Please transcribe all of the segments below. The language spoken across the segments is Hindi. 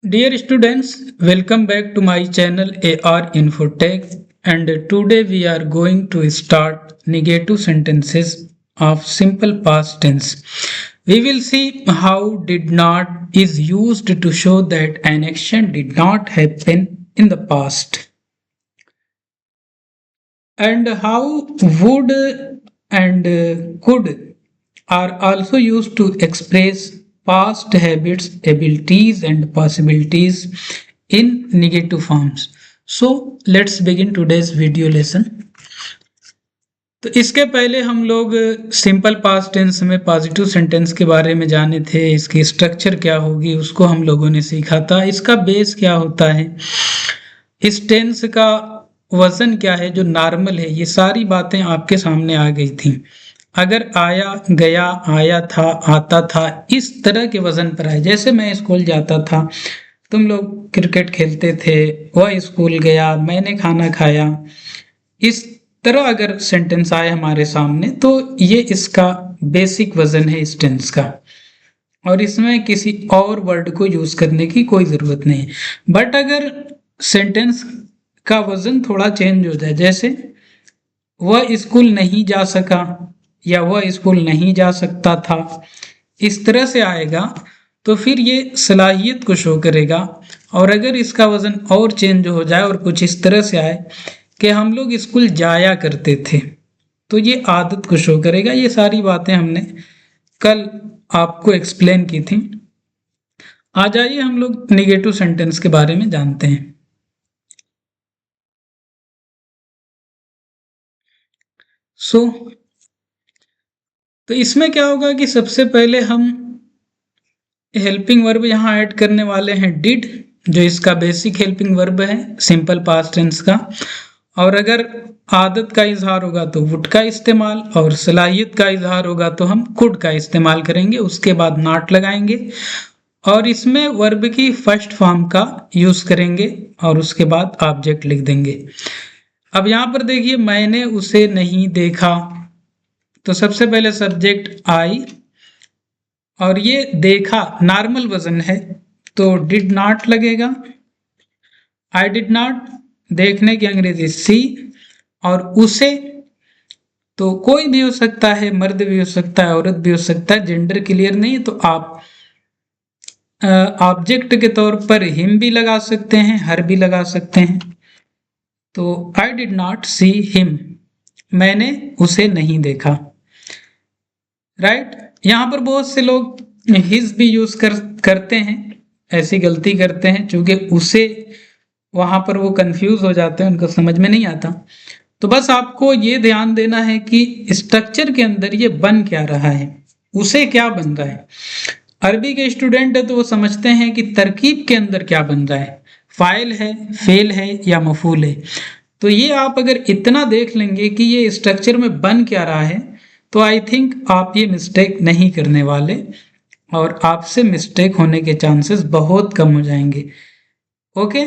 Dear students, welcome back to my channel AR Infotech, and today we are going to start negative sentences of simple past tense. We will see how did not is used to show that an action did not happen in the past, and how would and could are also used to express past habits, abilities, and possibilities in negative forms. So let's begin today's video lesson. तो इसके पहले हम लोग सिंपल पास्ट टेंस में पॉजिटिव सेंटेंस के बारे में जाने थे, इसकी स्ट्रक्चर क्या होगी उसको हम लोगों ने सीखा था, इसका बेस क्या होता है, इस टेंस का वजन क्या है जो नॉर्मल है, ये सारी बातें आपके सामने आ गई थी। अगर आया गया, आया था, आता था, इस तरह के वजन पर आए, जैसे मैं स्कूल जाता था, तुम लोग क्रिकेट खेलते थे, वह स्कूल गया, मैंने खाना खाया, इस तरह अगर सेंटेंस आए हमारे सामने तो ये इसका बेसिक वजन है इस टेंस का, और इसमें किसी और वर्ड को यूज करने की कोई जरूरत नहीं है। बट अगर सेंटेंस का वजन थोड़ा चेंज हो जाए, जैसे वह स्कूल नहीं जा सका या वह स्कूल नहीं जा सकता था, इस तरह से आएगा तो फिर ये सलाहियत को शो करेगा। और अगर इसका वजन और चेंज हो जाए और कुछ इस तरह से आए कि हम लोग स्कूल जाया करते थे, तो ये आदत को शो करेगा। ये सारी बातें हमने कल आपको एक्सप्लेन की थी। आ जाइए हम लोग नेगेटिव सेंटेंस के बारे में जानते हैं। तो इसमें क्या होगा कि सबसे पहले हम हेल्पिंग वर्ब यहाँ ऐड करने वाले हैं डिड, जो इसका बेसिक हेल्पिंग वर्ब है सिंपल पास्ट टेंस का। और अगर आदत का इजहार होगा तो वुड का इस्तेमाल, और सलाहियत का इजहार होगा तो हम कुड का इस्तेमाल करेंगे, उसके बाद नॉट लगाएंगे और इसमें वर्ब की फर्स्ट फॉर्म का यूज करेंगे और उसके बाद ऑब्जेक्ट लिख देंगे। अब यहाँ पर देखिए, मैंने उसे नहीं देखा, तो सबसे पहले सब्जेक्ट आई और ये देखा नॉर्मल वजन है तो डिड नॉट लगेगा। आई डिड नॉट, देखने की अंग्रेजी सी, और उसे तो कोई भी हो सकता है, मर्द भी हो सकता है, औरत भी हो सकता है, जेंडर क्लियर नहीं तो आप ऑब्जेक्ट के तौर पर हिम भी लगा सकते हैं, हर भी लगा सकते हैं। तो I did not see him, मैंने उसे नहीं देखा। राइट, यहाँ पर बहुत से लोग हिज भी यूज करते हैं, ऐसी गलती करते हैं, क्योंकि उसे वहां पर वो कंफ्यूज हो जाते हैं, उनको समझ में नहीं आता। तो बस आपको ये ध्यान देना है कि स्ट्रक्चर के अंदर ये बन क्या रहा है, उसे क्या बन रहा है। अरबी के स्टूडेंट है तो वो समझते हैं कि तरकीब के अंदर क्या बन रहा है, फाइल है, फेल है या मफूल है। तो ये आप अगर इतना देख लेंगे कि ये स्ट्रक्चर में बन क्या रहा है, तो आई थिंक आप ये मिस्टेक नहीं करने वाले और आपसे मिस्टेक होने के चांसेस बहुत कम हो जाएंगे। Okay,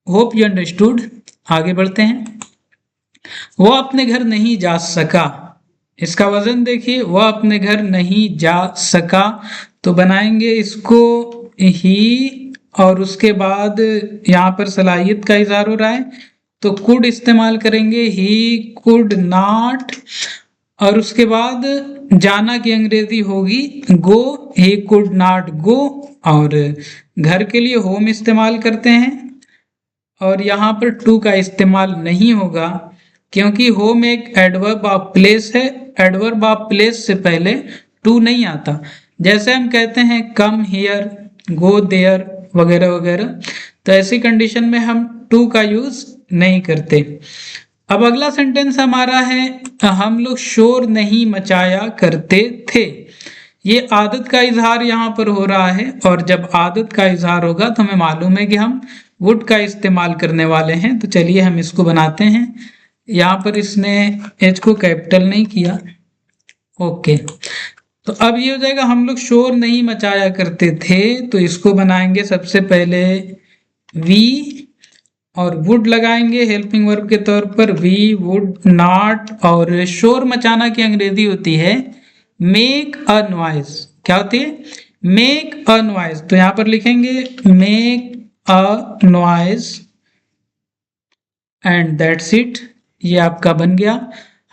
hope you understood. आगे बढ़ते हैं। वो अपने घर नहीं जा सका, इसका वजन देखिए, वह अपने घर नहीं जा सका, तो बनाएंगे इसको ही, और उसके बाद यहाँ पर सलाहियत का इजहार हो रहा है तो कुड इस्तेमाल करेंगे, ही कुड नॉट, और उसके बाद जाना की अंग्रेजी होगी गो, ही कुड नॉट गो, और घर के लिए होम इस्तेमाल करते हैं और यहाँ पर टू का इस्तेमाल नहीं होगा क्योंकि होम एक एडवर्ब ऑफ प्लेस है, एडवर्ब ऑफ प्लेस से पहले टू नहीं आता। जैसे हम कहते हैं कम हियर, गो देयर वगैरह वगैरह, तो ऐसी कंडीशन में हम टू का यूज नहीं करते। अब अगला सेंटेंस हमारा है, हम लोग शोर नहीं मचाया करते थे। ये आदत का इजहार यहाँ पर हो रहा है, और जब आदत का इजहार होगा तो हमें मालूम है कि हम वुड का इस्तेमाल करने वाले हैं। तो चलिए हम इसको बनाते हैं। यहाँ पर इसने एच को कैपिटल नहीं किया, ओके। तो अब ये हो जाएगा, हम लोग शोर नहीं मचाया करते थे, तो इसको बनाएंगे सबसे पहले वी और वुड लगाएंगे हेल्पिंग वर्ब के तौर पर, वी वुड नॉट, और शोर मचाना की अंग्रेजी होती है मेक अ नॉइज। क्या होती है? मेक अ नॉइज, तो यहां पर लिखेंगे make a noise and that's it. ये आपका बन गया।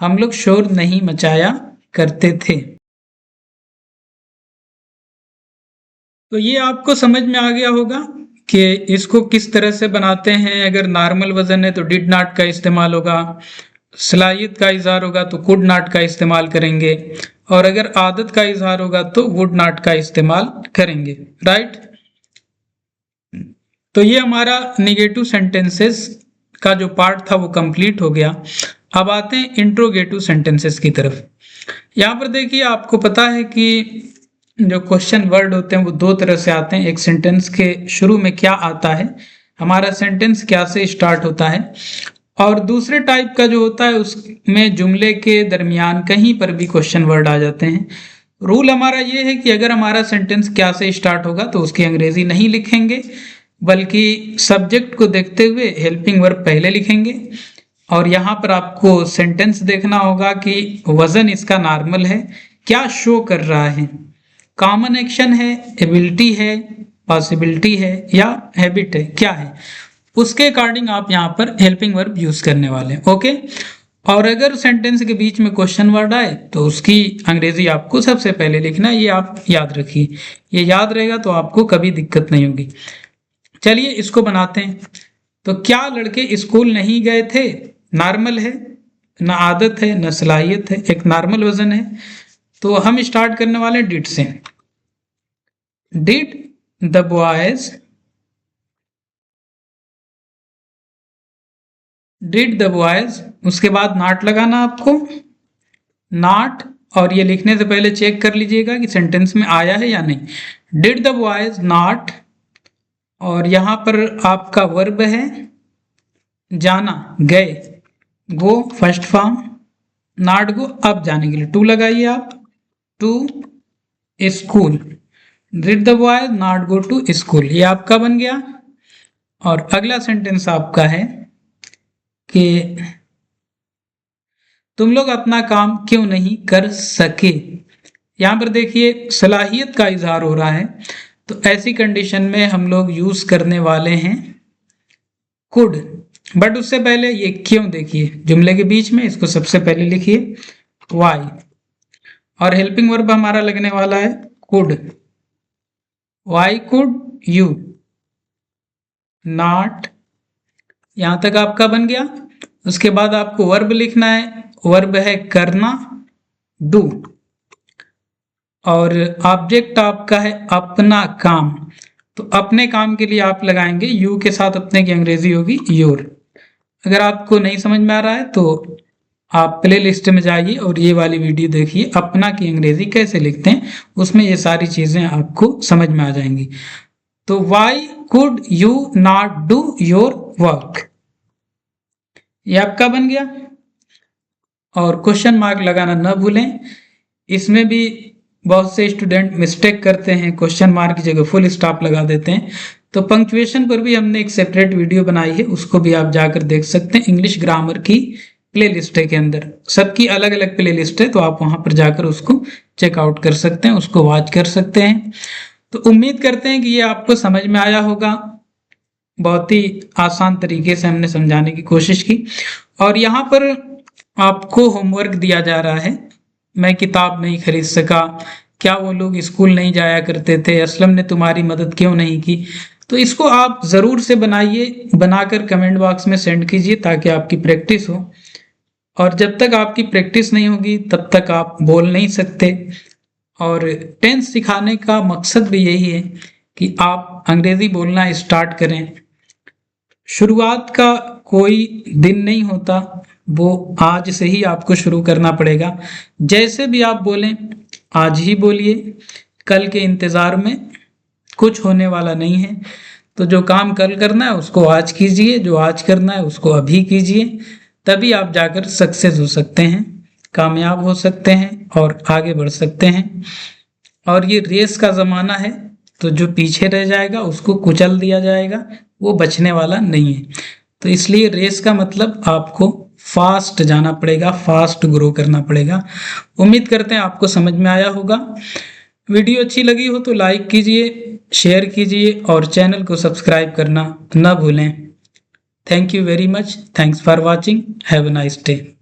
हम लोग शोर नहीं मचाया करते थे। तो ये आपको समझ में आ गया होगा कि इसको किस तरह से बनाते हैं। अगर नॉर्मल वजन है तो डिड नॉट का इस्तेमाल होगा, सलाहियत का इजहार होगा तो कुड नॉट का इस्तेमाल करेंगे, और अगर आदत का इजहार होगा तो वुड नॉट का इस्तेमाल करेंगे। राइट। तो ये हमारा निगेटिव सेंटेंसेस का जो पार्ट था वो कंप्लीट हो गया। अब आते हैं इंट्रोगेटिव सेंटेंसेस की तरफ। यहाँ पर देखिए, आपको पता है कि जो क्वेश्चन वर्ड होते हैं वो दो तरह से आते हैं। एक सेंटेंस के शुरू में क्या आता है, हमारा सेंटेंस क्या से स्टार्ट होता है, और दूसरे टाइप का जो होता है उसमें जुमले के दरमियान कहीं पर भी क्वेश्चन वर्ड आ जाते हैं। रूल हमारा ये है कि अगर हमारा सेंटेंस क्या से स्टार्ट होगा तो उसकी अंग्रेजी नहीं लिखेंगे, बल्कि सब्जेक्ट को देखते हुए हेल्पिंग वर्ब पहले लिखेंगे। और यहाँ पर आपको सेंटेंस देखना होगा कि वजन इसका नॉर्मल है, क्या शो कर रहा है, कॉमन एक्शन है, एबिलिटी है, पॉसिबिलिटी है, या हैबिट है, क्या है, उसके अकॉर्डिंग आप यहाँ पर हेल्पिंग वर्ब यूज करने वाले हैं। ओके। और अगर सेंटेंस के बीच में क्वेश्चन वर्ड आए तो उसकी अंग्रेजी आपको सबसे पहले लिखना है, ये आप याद रखिए। ये याद रहेगा तो आपको कभी दिक्कत नहीं होगी। चलिए इसको बनाते हैं। तो क्या लड़के स्कूल नहीं गए थे, नॉर्मल है, ना आदत है ना सलाहियत है, एक नॉर्मल वजन है। तो हम स्टार्ट करने वाले डिड से। Did the boys, did the boys, उसके बाद नॉट लगाना आपको, नॉट, और ये लिखने से पहले चेक कर लीजिएगा कि सेंटेंस में आया है या नहीं। डिड द बॉयज नॉट, और यहां पर आपका वर्ब है जाना, गए, go first form, not go अब जाने के लिए टू लगाइए आप, to school. Did the boys not go to school, ये आपका बन गया। और अगला सेंटेंस आपका है कि तुम लोग अपना काम क्यों नहीं कर सके। यहां पर देखिए सलाहियत का इजहार हो रहा है, तो ऐसी कंडीशन में हम लोग यूज करने वाले हैं कुड। बट उससे पहले ये क्यों देखिए, जुमले के बीच में इसको सबसे पहले लिखिए वाई, और हेल्पिंग वर्ब हमारा लगने वाला है could. Y could you not, यहां तक आपका बन गया। उसके बाद आपको वर्ब लिखना है, वर्ब है करना, डू, और ऑब्जेक्ट आपका है अपना काम। तो अपने काम के लिए आप लगाएंगे यू के साथ, अपने की अंग्रेजी होगी योर। अगर आपको नहीं समझ में आ रहा है तो आप प्ले लिस्ट में जाइए और ये वाली वीडियो देखिए, अपना की अंग्रेजी कैसे लिखते हैं, उसमें ये सारी चीजें आपको समझ में आ जाएंगी। तो Y could you not do your work, ये आपका बन गया। और क्वेश्चन मार्क लगाना न भूलें, इसमें भी बहुत से स्टूडेंट मिस्टेक करते हैं, क्वेश्चन मार्क की जगह फुल स्टॉप लगा देते हैं। तो पंक्चुएशन पर भी हमने एक सेपरेट वीडियो बनाई है, उसको भी आप जाकर देख सकते हैं। इंग्लिश ग्रामर की प्लेलिस्ट है के अंदर, सबकी अलग अलग प्लेलिस्ट है, तो आप वहां पर जाकर उसको चेकआउट कर सकते हैं, उसको वॉच कर सकते हैं। तो उम्मीद करते हैं कि ये आपको समझ में आया होगा। बहुत ही आसान तरीके से हमने समझाने की कोशिश की। और यहाँ पर आपको होमवर्क दिया जा रहा है, मैं किताब नहीं खरीद सका, क्या वो लोग स्कूल नहीं जाया करते थे, असलम ने तुम्हारी मदद क्यों नहीं की। तो इसको आप ज़रूर से बनाइए, बनाकर कमेंट बॉक्स में सेंड कीजिए ताकि आपकी प्रैक्टिस हो। और जब तक आपकी प्रैक्टिस नहीं होगी तब तक आप बोल नहीं सकते। और टेंस सिखाने का मकसद भी यही है कि आप अंग्रेजी बोलना स्टार्ट करें। शुरुआत का कोई दिन नहीं होता, वो आज से ही आपको शुरू करना पड़ेगा। जैसे भी आप बोलें आज ही बोलिए, कल के इंतज़ार में कुछ होने वाला नहीं है। तो जो काम कल करना है उसको आज कीजिए, जो आज करना है उसको अभी कीजिए, तभी आप जाकर सक्सेस हो सकते हैं, कामयाब हो सकते हैं और आगे बढ़ सकते हैं। और ये रेस का ज़माना है, तो जो पीछे रह जाएगा उसको कुचल दिया जाएगा, वो बचने वाला नहीं है। तो इसलिए रेस का मतलब आपको फास्ट जाना पड़ेगा, फास्ट ग्रो करना पड़ेगा। उम्मीद करते हैं आपको समझ में आया होगा। वीडियो अच्छी लगी हो तो लाइक कीजिए, शेयर कीजिए और चैनल को सब्सक्राइब करना ना भूलें। Thank you very much. Thanks for watching. Have a nice day.